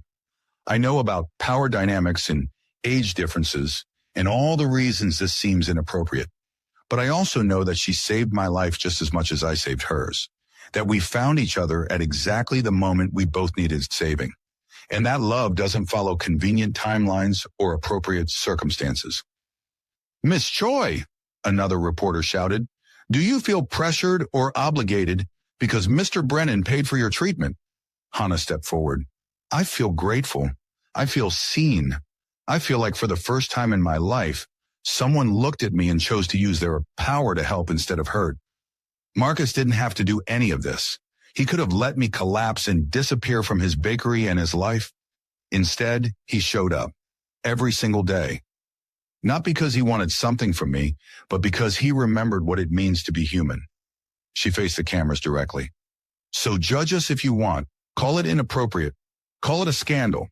I know about power dynamics and age differences and all the reasons this seems inappropriate. But I also know that she saved my life just as much as I saved hers, that we found each other at exactly the moment we both needed saving. And that love doesn't follow convenient timelines or appropriate circumstances." "Miss Choi," another reporter shouted, "do you feel pressured or obligated because Mr. Brennan paid for your treatment?" Hana stepped forward. "I feel grateful. I feel seen. I feel like for the first time in my life, someone looked at me and chose to use their power to help instead of hurt. Marcus didn't have to do any of this. He could have let me collapse and disappear from his bakery and his life. Instead, he showed up every single day. Not because he wanted something from me, but because he remembered what it means to be human." She faced the cameras directly. "So judge us if you want. Call it inappropriate. Call it a scandal.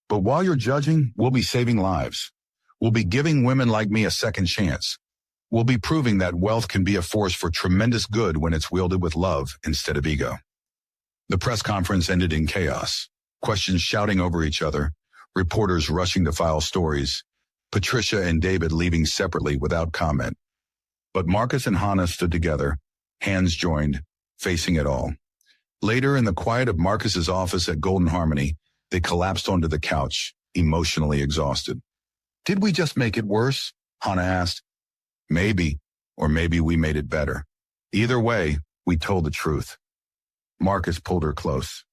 But while you're judging, we'll be saving lives. We'll be giving women like me a second chance. We'll be proving that wealth can be a force for tremendous good when it's wielded with love instead of ego." The press conference ended in chaos. Questions shouting over each other, reporters rushing to file stories, Patricia and David leaving separately without comment. But Marcus and Hana stood together, hands joined, facing it all. Later, in the quiet of Marcus's office at Golden Harmony, they collapsed onto the couch, emotionally exhausted. "Did we just make it worse?" Hana asked. "Maybe, or maybe we made it better. Either way, we told the truth." Marcus pulled her close.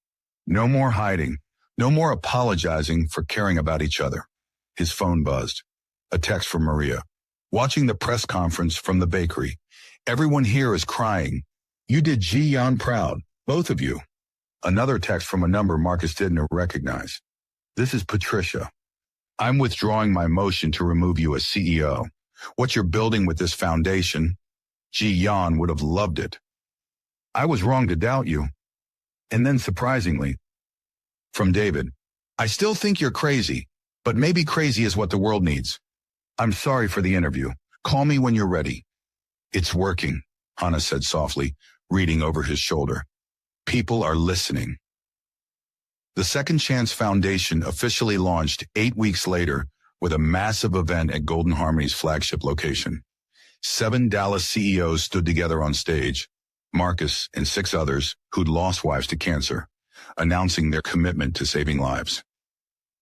No more hiding, no more apologizing for caring about each other. His phone buzzed. A text from Maria. "Watching the press conference from the bakery. Everyone here is crying. You did Ji-Yeon proud, both of you." Another text from a number Marcus didn't recognize. "This is Patricia. I'm withdrawing my motion to remove you as CEO. What you're building with this foundation, Ji-Yeon would have loved it. I was wrong to doubt you." And then surprisingly, from David, "I still think you're crazy, but maybe crazy is what the world needs. I'm sorry for the interview. Call me when you're ready." "It's working," Hana said softly, reading over his shoulder. "People are listening." The Second Chance Foundation officially launched 8 weeks later with a massive event at Golden Harmony's flagship location. 7 Dallas CEOs stood together on stage, Marcus and 6 others who'd lost wives to cancer, announcing their commitment to saving lives.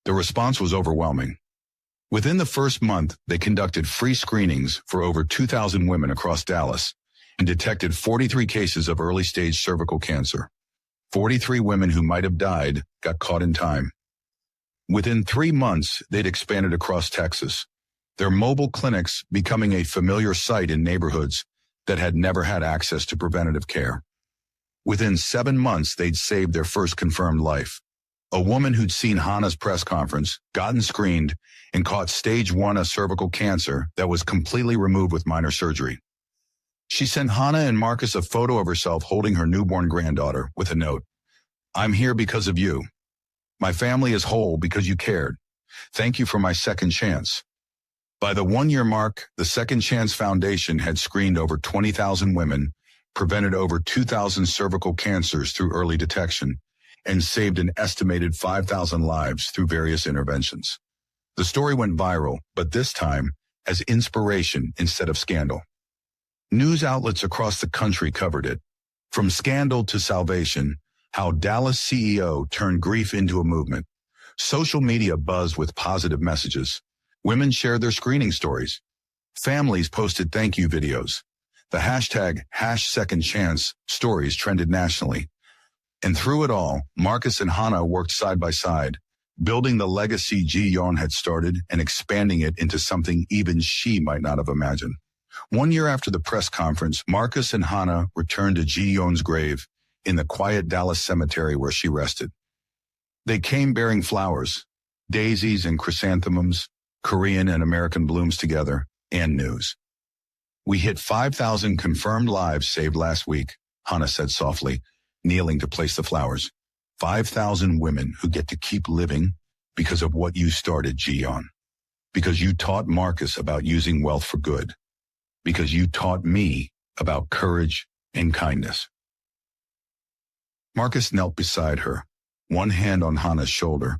The response was overwhelming. Within the first month, they conducted free screenings for over 2,000 women across Dallas and detected 43 cases of early-stage cervical cancer. 43 women who might have died got caught in time. Within 3 months, they'd expanded across Texas, their mobile clinics becoming a familiar sight in neighborhoods that had never had access to preventative care. Within 7 months, they'd saved their first confirmed life. A woman who'd seen Hana's press conference, gotten screened, and caught stage 1 of cervical cancer that was completely removed with minor surgery. She sent Hana and Marcus a photo of herself holding her newborn granddaughter with a note. "I'm here because of you. My family is whole because you cared. Thank you for my second chance." By the 1-year mark, the Second Chance Foundation had screened over 20,000 women, prevented over 2,000 cervical cancers through early detection, and saved an estimated 5,000 lives through various interventions. The story went viral, but this time as inspiration instead of scandal. News outlets across the country covered it. From scandal to salvation, how Dallas CEO turned grief into a movement. Social media buzzed with positive messages. Women shared their screening stories. Families posted thank you videos. The hashtag #SecondChance stories trended nationally. And through it all, Marcus and Hana worked side by side, building the legacy Ji-Yeon had started and expanding it into something even she might not have imagined. 1 year after the press conference, Marcus and Hana returned to Ji-Yeon's grave in the quiet Dallas cemetery where she rested. They came bearing flowers, daisies and chrysanthemums, Korean and American blooms together, and news. "We hit 5,000 confirmed lives saved last week," Hana said softly, kneeling to place the flowers. 5,000 women who get to keep living because of what you started, Ji-Yeon. Because you taught Marcus about using wealth for good. Because you taught me about courage and kindness. Marcus knelt beside her, one hand on Hana's shoulder,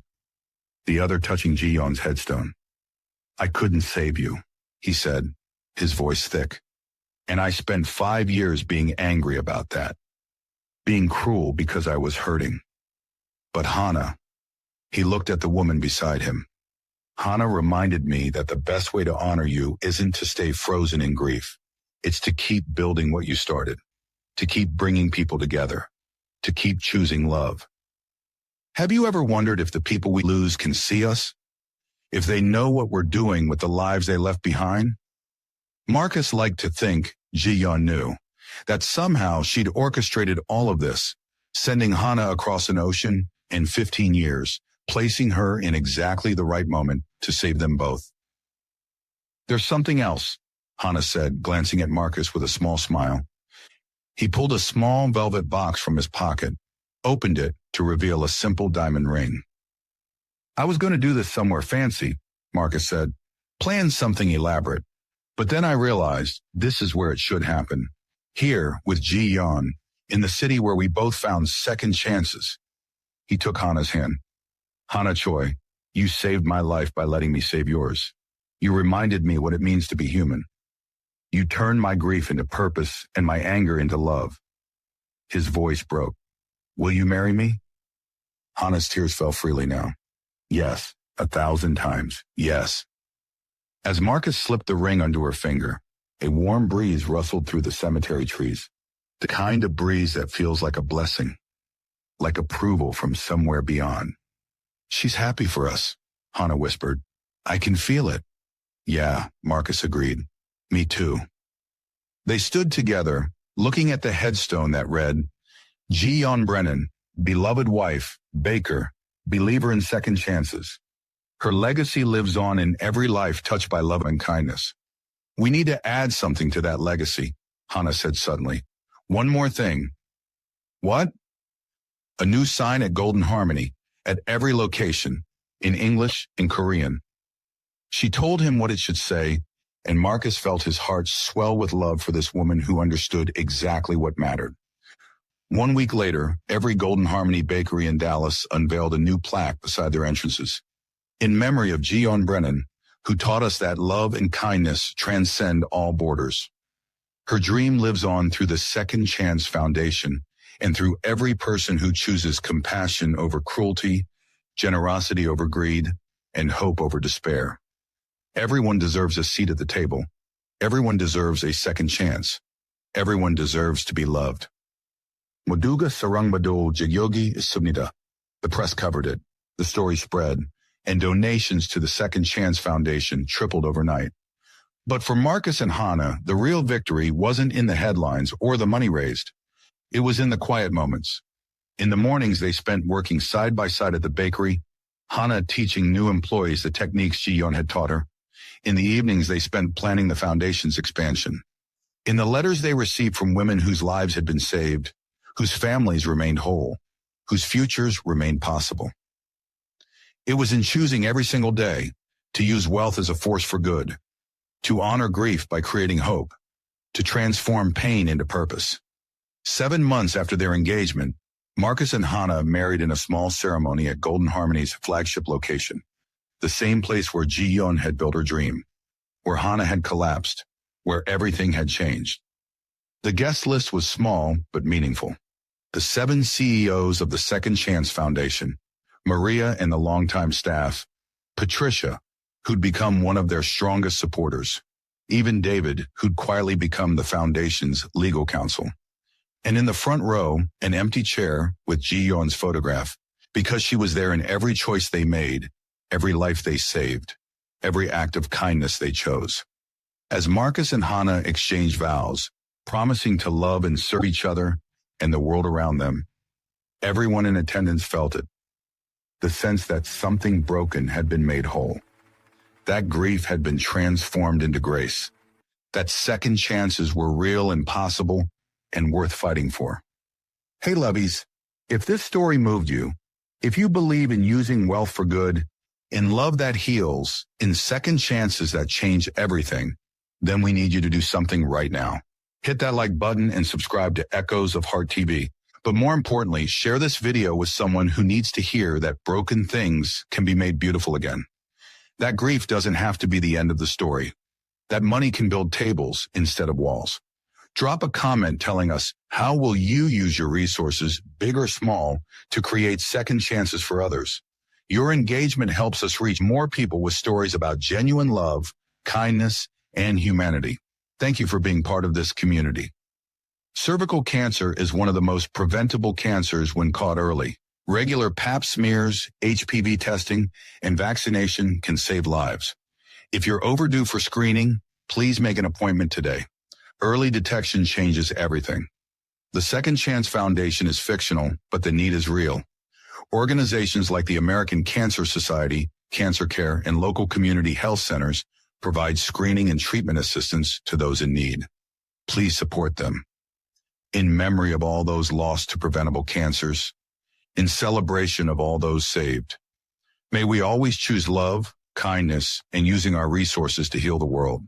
the other touching Ji-Yeon's headstone. "I couldn't save you," he said, his voice thick. "And I spent 5 years being angry about that. Being cruel because I was hurting. But Hana," he looked at the woman beside him, "Hana reminded me that the best way to honor you isn't to stay frozen in grief. It's to keep building what you started, to keep bringing people together, to keep choosing love. Have you ever wondered if the people we lose can see us? If they know what we're doing with the lives they left behind?" Marcus liked to think Ji-Yeon knew that somehow she'd orchestrated all of this, sending Hana across an ocean in 15 years, placing her in exactly the right moment to save them both. "There's something else," Hana said, glancing at Marcus with a small smile. He pulled a small velvet box from his pocket, opened it to reveal a simple diamond ring. "I was going to do this somewhere fancy," Marcus said, "plan something elaborate. But then I realized this is where it should happen. Here, with Ji-Yeon, in the city where we both found second chances." He took Hana's hand. "Hana Choi, you saved my life by letting me save yours. You reminded me what it means to be human. You turned my grief into purpose and my anger into love." His voice broke. "Will you marry me?" Hana's tears fell freely now. "Yes, 1,000 times, yes." As Marcus slipped the ring onto her finger, a warm breeze rustled through the cemetery trees, the kind of breeze that feels like a blessing, like approval from somewhere beyond. "She's happy for us," Hana whispered. "I can feel it." "Yeah," Marcus agreed. "Me too." They stood together, looking at the headstone that read, Ji-Yeon Brennan, beloved wife, baker, believer in second chances. Her legacy lives on in every life touched by love and kindness. "We need to add something to that legacy," Hana said suddenly. "One more thing." "What?" "A new sign at Golden Harmony, at every location, in English and Korean." She told him what it should say, and Marcus felt his heart swell with love for this woman who understood exactly what mattered. 1 week later, every Golden Harmony bakery in Dallas unveiled a new plaque beside their entrances. "In memory of Ji-Yeon Brennan, who taught us that love and kindness transcend all borders. Her dream lives on through the Second Chance Foundation and through every person who chooses compassion over cruelty, generosity over greed, and hope over despair. Everyone deserves a seat at the table. Everyone deserves a second chance. Everyone deserves to be loved." Moduga Sarangmadol Jigyogi Isubnida. The press covered it. The story spread, and donations to the Second Chance Foundation tripled overnight. But for Marcus and Hana, the real victory wasn't in the headlines or the money raised. It was in the quiet moments. In the mornings they spent working side by side at the bakery, Hana teaching new employees the techniques Ji-Yeon had taught her. In the evenings they spent planning the foundation's expansion. In the letters they received from women whose lives had been saved, whose families remained whole, whose futures remained possible. It was in choosing every single day to use wealth as a force for good, to honor grief by creating hope, to transform pain into purpose. 7 months after their engagement, Marcus and Hana married in a small ceremony at Golden Harmony's flagship location, the same place where Ji-Yeon had built her dream, where Hana had collapsed, where everything had changed. The guest list was small but meaningful. The 7 CEOs of the Second Chance Foundation, Maria and the longtime staff, Patricia, who'd become one of their strongest supporters, even David, who'd quietly become the foundation's legal counsel. And in the front row, an empty chair with Ji-Yeon's photograph, because she was there in every choice they made, every life they saved, every act of kindness they chose. As Marcus and Hana exchanged vows, promising to love and serve each other and the world around them, everyone in attendance felt it. The sense that something broken had been made whole. That grief had been transformed into grace. That second chances were real and possible and worth fighting for. Hey, lovies, if this story moved you, if you believe in using wealth for good, in love that heals, in second chances that change everything, then we need you to do something right now. Hit that like button and subscribe to Echoes of Heart TV. But more importantly, share this video with someone who needs to hear that broken things can be made beautiful again. That grief doesn't have to be the end of the story. That money can build tables instead of walls. Drop a comment telling us, how will you use your resources, big or small, to create second chances for others? Your engagement helps us reach more people with stories about genuine love, kindness, and humanity. Thank you for being part of this community. Cervical cancer is one of the most preventable cancers when caught early. Regular Pap smears, HPV testing, and vaccination can save lives. If you're overdue for screening, please make an appointment today. Early detection changes everything. The Second Chance Foundation is fictional, but the need is real. Organizations like the American Cancer Society, Cancer Care, and local community health centers provide screening and treatment assistance to those in need. Please support them. In memory of all those lost to preventable cancers, in celebration of all those saved, may we always choose love, kindness, and using our resources to heal the world.